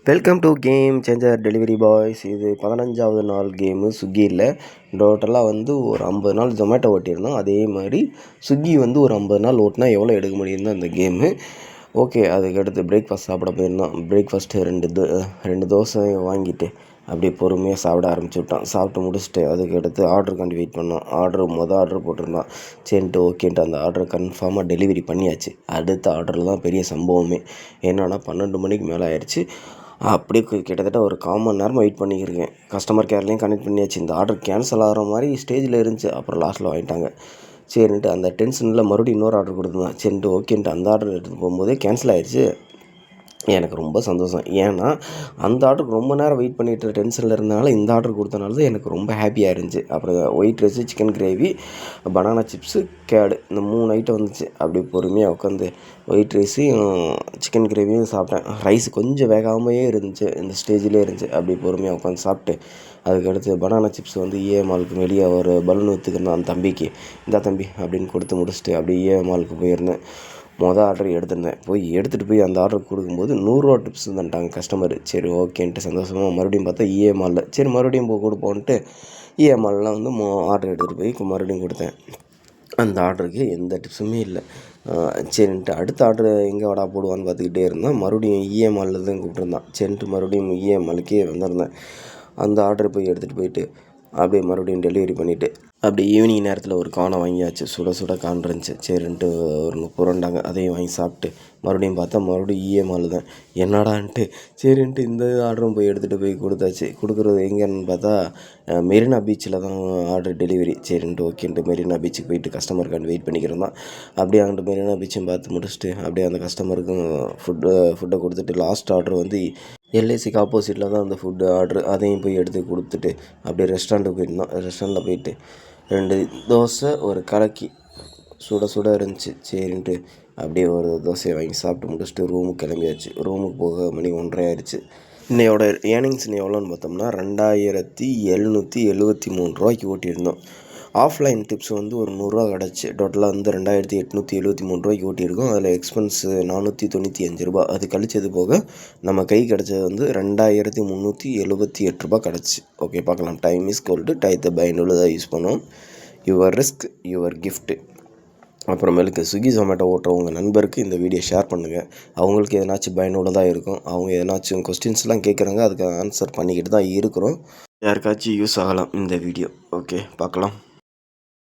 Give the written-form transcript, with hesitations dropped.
Welcome to game changer delivery boys. இது 15வது நாள் game ஸ்விக்கியில். டோட்டலாக வந்து ஒரு 50 நாள் ஜொமேட்டோ ஓட்டியிருந்தோம். அதே மாதிரி ஸ்விக்கி வந்து ஒரு 50 நாள் ஓட்டினா எவ்வளோ எடுக்க முடியும் தான் அந்த கேமு. ஓகே, அதுக்கடுத்து பிரேக்ஃபாஸ்ட் சாப்பிட போயிருந்தோம். பிரேக்ஃபாஸ்ட்டு ரெண்டு தோசை வாங்கிட்டு அப்படியே பொறுமையாக சாப்பிட ஆரம்பிச்சுவிட்டோம். சாப்பிட்டு முடிச்சுட்டு அதுக்கடுத்து ஆர்டருக்காண்டி வெயிட் பண்ணோம். ஆர்டர் போட்டிருந்தோம். சரின்ட்டு ஓகேன்ட்டு அந்த ஆர்டர் கன்ஃபார்மாக டெலிவரி பண்ணியாச்சு. அடுத்த ஆர்டரில் தான் பெரிய சம்பவமே. என்னன்னா 12 மணிக்கு மேலே ஆயிடுச்சு. அப்படியே கிட்டத்தட்ட ஒரு 1/4 மணி நேரமாக வெயிட் பண்ணிக்கிருக்கேன். கஸ்டமர் கேர்லேயும் கனெக்ட் பண்ணியாச்சு. இந்த ஆர்டர் கேன்சல் ஆகிற மாதிரி ஸ்டேஜில் இருந்துச்சு. அப்புறம் லாஸ்ட்டில் வாங்கிட்டாங்க. சரின்ட்டு அந்த டென்ஷனில் மறுபடியும் இன்னொரு ஆர்டர் கொடுத்துருந்தேன். சரின்ட்டு ஓகேன்ட்டு அந்த ஆர்டர் எடுத்துகிட்டு போகும்போதே கேன்சல் ஆகிடுச்சு. எனக்கு ரொம்ப சந்தோஷம். ஏன்னா அந்த ஆர்டருக்கு ரொம்ப நேரம் வெயிட் பண்ணிட்டு டென்ஷனில் இருந்தனால இந்த ஆர்டர் கொடுத்தனால தான் எனக்கு ரொம்ப ஹாப்பியாக இருந்துச்சு. அப்புறம் white rice, chicken gravy, banana chips, கேடு இந்த 3 ஐட்டம் வந்துச்சு. அப்படியே பொறுமையாக உட்காந்து ஒயிட் ரைஸையும் சிக்கன் கிரேவியும் சாப்பிட்டேன். ரைஸ் கொஞ்சம் வேகாமையே இருந்துச்சு, இந்த ஸ்டேஜிலே இருந்துச்சு. அப்படியே பொறுமையாக உட்காந்து சாப்பிட்டு அதுக்கடுத்து பனானா சிப்ஸ் வந்து மாலுக்கு வெளியே ஒரு பலூன் விற்றுக்கிருந்தான் அந்த தம்பிக்கு. இந்த தம்பி அப்படின்னு கொடுத்து முடிச்சுட்டு அப்படியே மாலுக்கு போயிருந்தேன். ஆர்டர் எடுத்திருந்தேன். எடுத்துகிட்டு போய் அந்த ஆர்டர் கொடுக்கும்போது 100 டிப்ஸ் தந்துட்டாங்க கஸ்டமர். சரி ஓகேன்ட்டு சந்தோஷமாக மறுபடியும் பார்த்தா மாலில் சரி மறுபடியும் கொடுப்போன்ட்டு மால்லாம் வந்து ஆர்டர் எடுத்துகிட்டு போய் மறுபடியும் கொடுத்தேன். அந்த ஆர்டருக்கு எந்த டிப்ஸுமே இல்லை. சரின்ட்டு அடுத்த ஆர்டர் எங்கே வாடா போடுவான்னு பார்த்துக்கிட்டே இருந்தேன். மறுபடியும் மாலில் தான் கூப்பிட்ருந்தான். சரின்ட்டு மறுபடியும் மாலுக்கே வந்திருந்தேன். அந்த ஆர்டர் எடுத்துகிட்டு போயிட்டு அப்படியே மறுபடியும் டெலிவரி பண்ணிவிட்டு அப்படி ஈவினிங் நேரத்தில் ஒரு கானை வாங்கியாச்சு. சுட சுட கான் இருந்துச்சு. சரின்ட்டு ஒரு 30 ரூபாண்டாங்க. அதையும் வாங்கி சாப்பிட்டு மறுபடியும் பார்த்தா மறுபடியும் மால் தான். என்னடான்ட்டு சரின்ட்டு இந்த ஆர்டரும் எடுத்துகிட்டு போய் கொடுத்தாச்சு. கொடுக்குறது எங்கேன்னு பார்த்தா மெரினா பீச்சில் தான் ஆர்டர் டெலிவரி. சரின்ட்டு ஓகேன்ட்டு மெரினா பீச்சுக்கு போயிட்டு கஸ்டமருக்காண்டி வெயிட் பண்ணிக்கிறோம். அப்படியே அங்கிட்டு மெரினா பீச்சும் பார்த்து முடிச்சுட்டு அப்படியே அந்த கஸ்டமருக்கும் ஃபுட்டை கொடுத்துட்டு லாஸ்ட் ஆர்டர் வந்து எல்ஐசிக்கு ஆப்போசிட்டில் தான் அந்த ஃபுட்டு ஆர்டரு. அதையும் எடுத்து கொடுத்துட்டு அப்படியே ரெஸ்டாரண்ட்டுக்கு போயிருந்தோம். ரெஸ்டாரண்ட்டில் போயிட்டு 2 தோசை ஒரு கலக்கி சுட சுட இருந்துச்சு. சரின்ட்டு அப்படியே ஒரு தோசையை வாங்கி சாப்பிட்டு முடிச்சுட்டு ரூமுக்கு கிளம்பியாச்சு. ரூமுக்கு போக மணி 1:30 ஆயிடுச்சு. இன்னையோட ஏர்னிங்ஸ் எவ்வளோன்னு பார்த்தோம்னா 2773 ரூபாய்க்கு ஓட்டியிருந்தோம். ஆஃப்லைன் டிப்ஸ் வந்து ஒரு 100 ரூபா கிடச்சி. டோட்டலாக வந்து 2873 ரூபாய்க்கு ஓட்டியிருக்கோம். அதில் எக்ஸ்பென்ஸு 495 ரூபா. அது கழிச்சது போக நம்ம கை கிடச்சது வந்து 2378 ரூபா கிடச்சி. ஓகே, பார்க்கலாம். Time is gold. டயத்தை பயனுள்ளதாக யூஸ் பண்ணுவோம். Your risk your gift. அப்புறமேலுக்கு ஸ்விக்கி ஜொமேட்டோ ஓட்டுறவங்க நண்பருக்கு இந்த வீடியோ ஷேர் பண்ணுங்கள். அவங்களுக்கு எதனாச்சும் பயனுள்ளதாக இருக்கும். அவங்க எதனாச்சும் கொஸ்டின்ஸ்லாம் கேட்குறாங்க, அதுக்கு ஆன்சர் பண்ணிக்கிட்டு தான் இருக்கிறோம். யாருக்காச்சும் யூஸ் ஆகலாம் இந்த வீடியோ. ஓகே, பார்க்கலாம்.